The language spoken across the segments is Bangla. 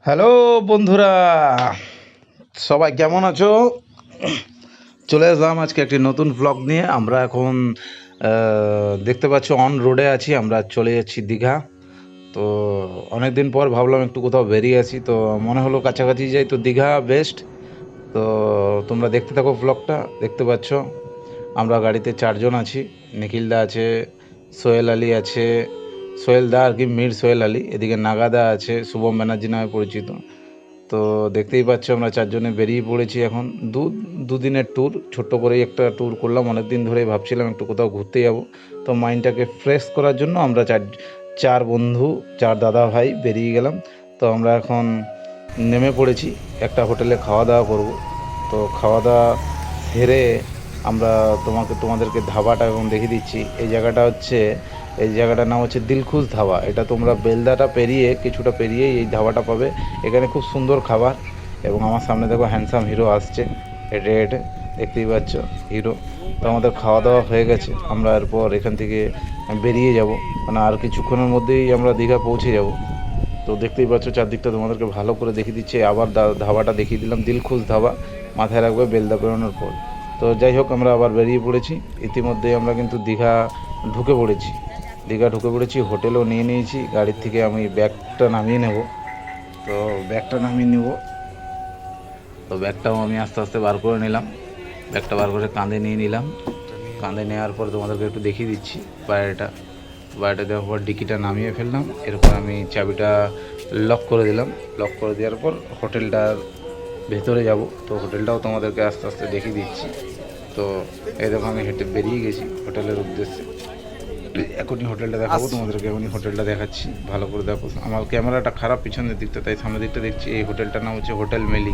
হ্যালো বন্ধুরা, সবাই কেমন আছো? চলে আসলাম আজকে একটি নতুন ব্লগ নিয়ে। আমরা এখন দেখতে পাচ্ছ অন রোডে আছি, আমরা চলে যাচ্ছি দীঘা। তো অনেক দিন পর ভাবলাম একটু কোথাও বেরিয়ে আসি, তো মনে হলো কাছাকাছি যাই, তো দীঘা বেস্ট। তো তোমরা দেখতে থাকো ব্লগটা। দেখতে পাচ্ছ আমরা গাড়িতে 4জন আছি। নিখিলদা আছে, সোহেল আলী আছে, সোহেল দা আর কি, মীর সোহেল আলী, এদিকে নাগাদা আছে, শুভম ব্যানার্জি নামে পরিচিত। তো দেখতেই পাচ্ছ আমরা 4জনে বেরিয়ে পড়েছি এখন। দুদিনের ট্যুর, ছোট্ট করেই একটা ট্যুর করলাম। অনেক দিন ধরেই ভাবছিলাম একটু কোথাও ঘুরতে যাব, তো মাইন্ডটাকে ফ্রেশ করার জন্য আমরা চার বন্ধু, 4 দাদা ভাই বেরিয়ে গেলাম। তো আমরা এখন নেমে পড়েছি, একটা হোটেলে খাওয়া দাওয়া করব। তো খাওয়া দাওয়া সেরে আমরা তোমাদেরকে ধাবাটা এখন দেখিয়ে দিচ্ছি। এই জায়গাটার নাম হচ্ছে দিলখুশ ধাবা। এটা তোমরা বেলদাটা পেরিয়ে, কিছুটা পেরিয়েই এই ধাবাটা পাবে। এখানে খুব সুন্দর খাবার, এবং আমার সামনে দেখো হ্যান্ডসাম হিরো আসছে হেঁটে হেঁটে, দেখতেই পাচ্ছ হিরো। তো আমাদের খাওয়া দাওয়া হয়ে গেছে, আমরা এরপর এখান থেকে বেরিয়ে যাব, মানে আর কিছুক্ষণের মধ্যেই আমরা দীঘা পৌঁছে যাব। তো দেখতেই পাচ্ছ চারদিকটা তোমাদেরকে ভালো করে দেখিয়ে দিচ্ছে। আবার ধাবাটা দেখিয়ে দিলাম, দিলখুশ ধাবা, মাথায় রাখবে বেলদা বেরোনোর পর। তো যাই হোক, আমরা আবার বেরিয়ে পড়েছি। ইতিমধ্যেই আমরা কিন্তু দীঘা ঢুকে পড়েছি। হোটেলও নিয়ে নিয়েছি। গাড়ির থেকে আমি ব্যাগটা নামিয়ে নেব। তো ব্যাগটাও আমি আস্তে আস্তে বার করে নিলাম। ব্যাগটা বার করে কাঁধে নিয়ে নিলাম। কাঁধে নেওয়ার পর তোমাদেরকে একটু দেখিয়ে দিচ্ছি বাইরেটা দেওয়ার পর ডিকিটা নামিয়ে ফেললাম। এরপর আমি চাবিটা লক করে দিলাম। লক করে দেওয়ার পর হোটেলটার ভেতরে যাব। তো হোটেলটাও তোমাদেরকে আস্তে আস্তে দেখিয়ে দিচ্ছি। তো এই দেখো আমি হেঁটে বেরিয়ে গেছি হোটেলের উদ্দেশ্যে। এখনই হোটেলটা দেখাবো তোমাদেরকে, এখনই হোটেলটা দেখাচ্ছি, ভালো করে দেখো। আমার ক্যামেরাটা খারাপ পিছনের দিকটা, তাই সামনের দিকটা দেখছি। এই হোটেলটার নাম হচ্ছে হোটেল মেলি।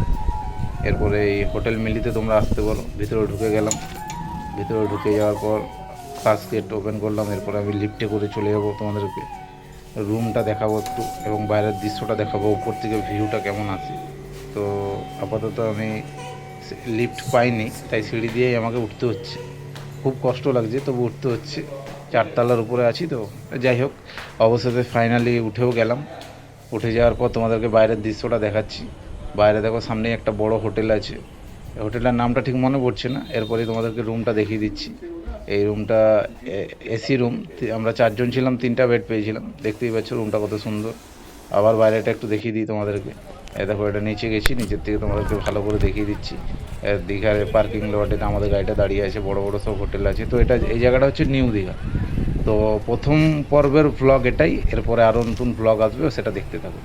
এরপরে এই হোটেল মেলিতে তোমরা আসতে পারো। ভিতরে ঢুকে গেলাম। ভিতরে ঢুকে যাওয়ার পর ফার্স্ট গেট ওপেন করলাম। এরপর আমি লিফটে করে চলে যাবো, তোমাদেরকে রুমটা দেখাবো একটু, এবং বাইরের দৃশ্যটা দেখাবো, উপর থেকে ভিউটা কেমন আছে। তো আপাতত আমি লিফট পাইনি, তাই সিঁড়ি দিয়েই আমাকে উঠতে হচ্ছে। খুব কষ্ট লাগছে, তবু উঠতে হচ্ছে। 4তলার উপরে আছি তো। যাই হোক, অবশেষে ফাইনালি উঠেও গেলাম। উঠে যাওয়ার পর তোমাদেরকে বাইরের দৃশ্যটা দেখাচ্ছি। বাইরে দেখো সামনেই একটা বড় হোটেল আছে। হোটেলটার নামটা ঠিক মনে পড়ছে না। এরপরে তোমাদেরকে রুমটা দেখিয়ে দিচ্ছি। এই রুমটা এসি রুম। আমরা 4জন ছিলাম, 3টা বেড পেয়েছিলাম। দেখতেই পাচ্ছ রুমটা কত সুন্দর। আবার বাইরেটা একটু দেখিয়ে দিই তোমাদেরকে। দেখো, এটা নিচে গেছি, নিচের থেকে তোমাদেরকে ভালো করে দেখিয়ে দিচ্ছি। দীঘার পার্কিং লটে আমাদের গাড়িটা দাঁড়িয়ে আছে, বড় বড় সব হোটেল আছে। তো এই জায়গাটা হচ্ছে নিউ দীঘা। তো প্রথম পর্বের ভ্লগ এটাই। এরপরে আরও নতুন ভ্লগ আসবে, সেটা দেখতে থাকো।